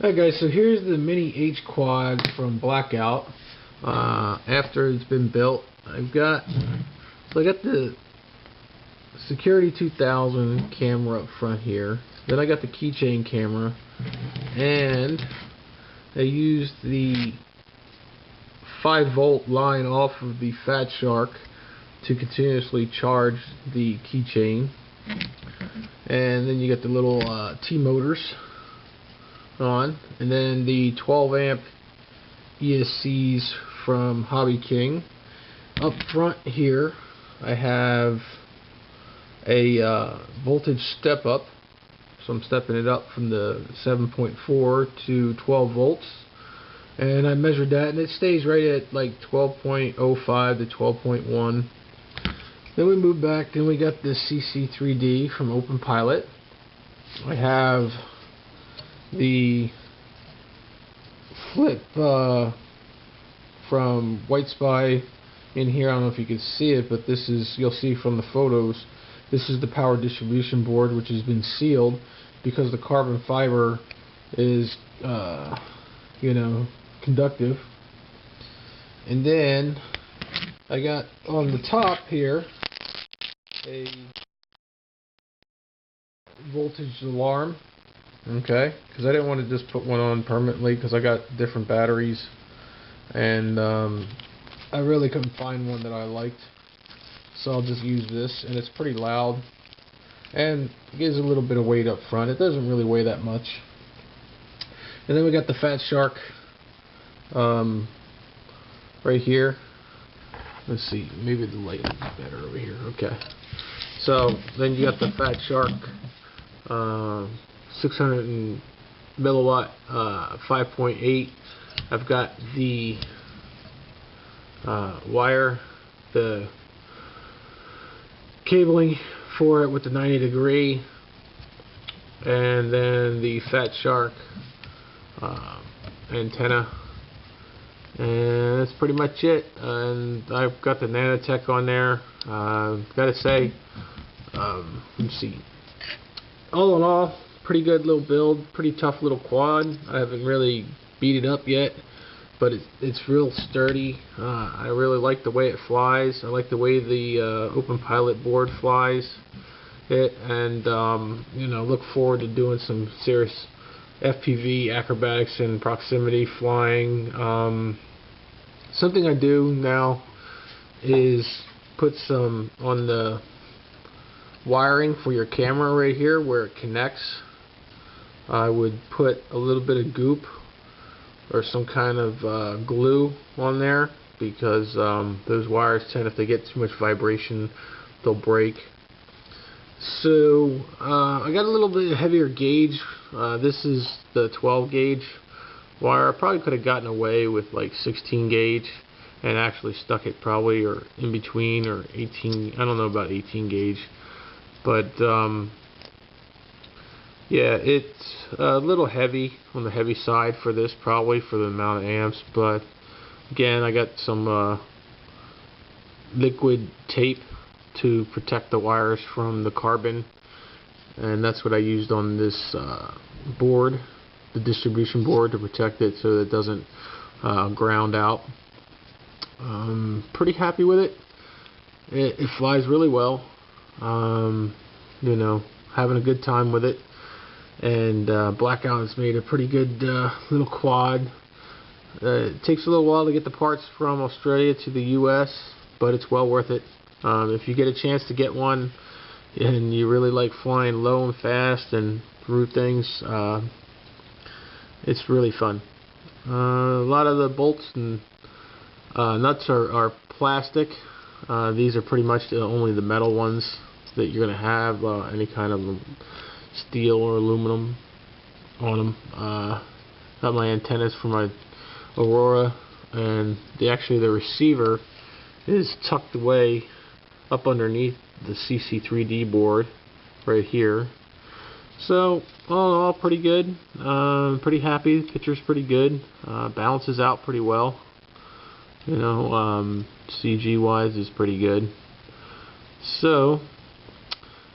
Alright guys, so here's the Mini H Quad from Blackout. After it's been built, I got the Security 2000 camera up front here. Then I got the keychain camera, and I used the 5-volt line off of the Fat Shark to continuously charge the keychain. And then you got the little T-motors on, and then the 12 amp ESCs from Hobby King. Up front here I have a voltage step up, so I'm stepping it up from the 7.4 to 12 volts, and I measured that and it stays right at like 12.05 to 12.1. Then we move back and we got this CC3D from Open Pilot. I have the flip from White Spy in here. I don't know if you can see it, but this is, you'll see from the photos, this is the power distribution board, which has been sealed because the carbon fiber is conductive. And then I got on the top here a voltage alarm. Okay, because I didn't want to just put one on permanently because I got different batteries, and I really couldn't find one that I liked, so I'll just use this. And it's pretty loud and gives a little bit of weight up front. It doesn't really weigh that much. And then we got the Fat Shark right here. Let's see, maybe the light is better over here. Okay, so then you got the Fat Shark 600 milliwatt 5.8. I've got the wire, the cabling for it with the 90 degree, and then the Fat Shark antenna, and that's pretty much it. And I've got the nanotech on there. Gotta say, let's see, all in all, pretty good little build, pretty tough little quad. I haven't really beat it up yet, but it's real sturdy. I really like the way it flies. I like the way the Open Pilot board flies it, and look forward to doing some serious FPV acrobatics and proximity flying. Something I do now is put some on the wiring for your camera right here where it connects. I would put a little bit of goop or some kind of glue on there, because those wires tend, if they get too much vibration, they'll break. So I got a little bit heavier gauge. This is the 12 gauge wire. I probably could have gotten away with like 16 gauge and actually stuck it probably, or in between, or 18. I don't know about 18 gauge, but yeah, it's a little heavy, on the heavy side for this, probably for the amount of amps. But again, I got some liquid tape to protect the wires from the carbon, and that's what I used on this board, the distribution board, to protect it so that it doesn't ground out. Pretty happy with it. It flies really well. Having a good time with it. And Blackout has made a pretty good little quad. It takes a little while to get the parts from Australia to the US, but it's well worth it. If you get a chance to get one and you really like flying low and fast and through things, it's really fun. A lot of the bolts and nuts are plastic. These are pretty much only the metal ones that you're going to have. Any kind of steel or aluminum on them. Got my antennas for my Aurora, and the receiver is tucked away up underneath the CC3D board right here. So all in all, pretty good. Pretty happy. The picture's pretty good. Balances out pretty well. CG wise is pretty good. So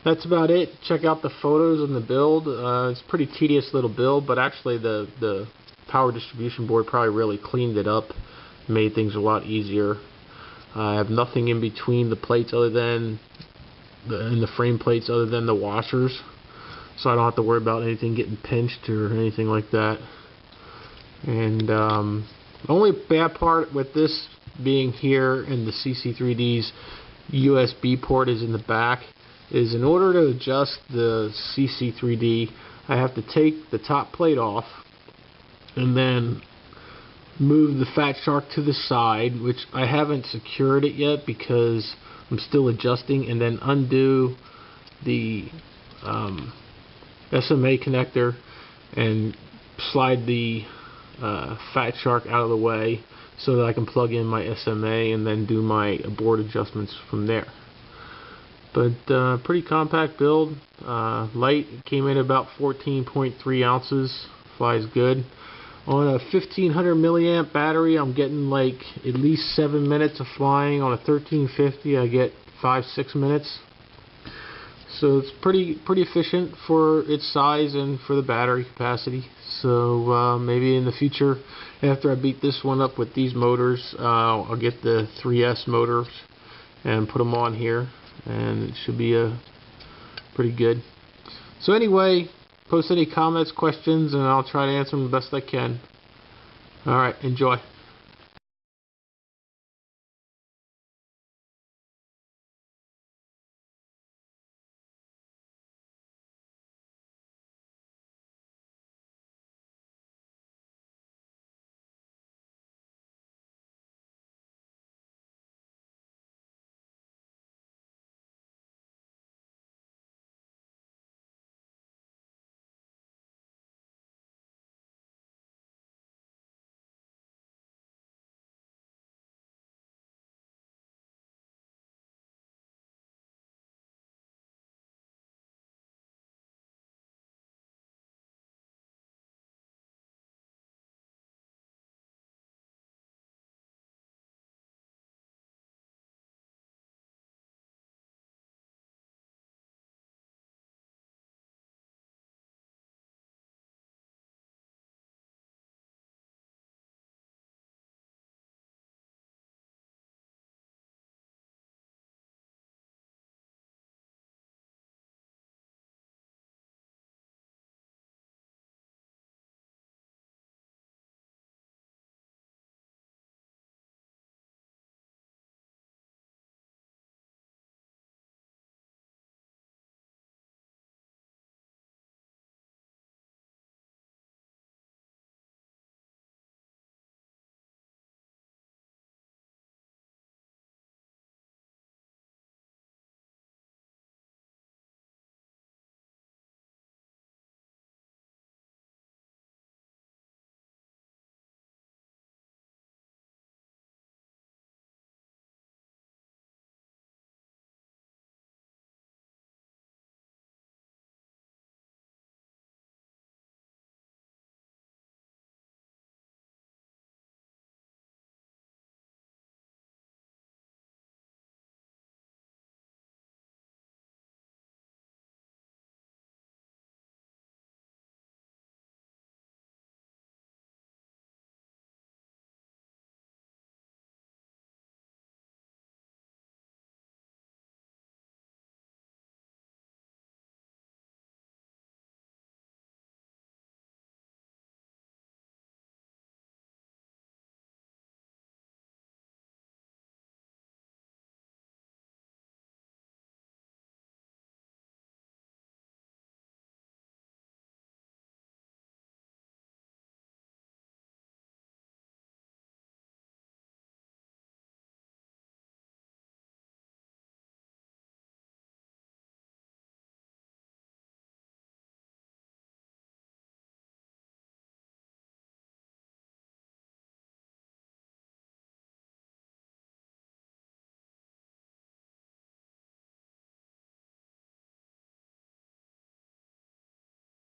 that's about it. Check out the photos on the build. It's a pretty tedious little build, but actually the power distribution board probably really cleaned it up, made things a lot easier. I have nothing in between the plates other than the frame plates other than the washers, so I don't have to worry about anything getting pinched or anything like that. And the only bad part with this being here and the CC3D's USB port is in the back, is in order to adjust the CC3D, I have to take the top plate off and then move the Fat Shark to the side, which I haven't secured it yet because I'm still adjusting, and then undo the SMA connector and slide the Fat Shark out of the way so that I can plug in my SMA and then do my board adjustments from there. But pretty compact build, light. It came in about 14.3 ounces, flies good. On a 1500 milliamp battery, I'm getting like at least 7 minutes of flying. On a 1350, I get 5-6 minutes. So it's pretty efficient for its size and for the battery capacity. So maybe in the future, after I beat this one up with these motors, I'll get the 3S motors and put them on here, and it should be pretty good. So anyway, post any comments, questions, and I'll try to answer them the best I can. Alright, enjoy.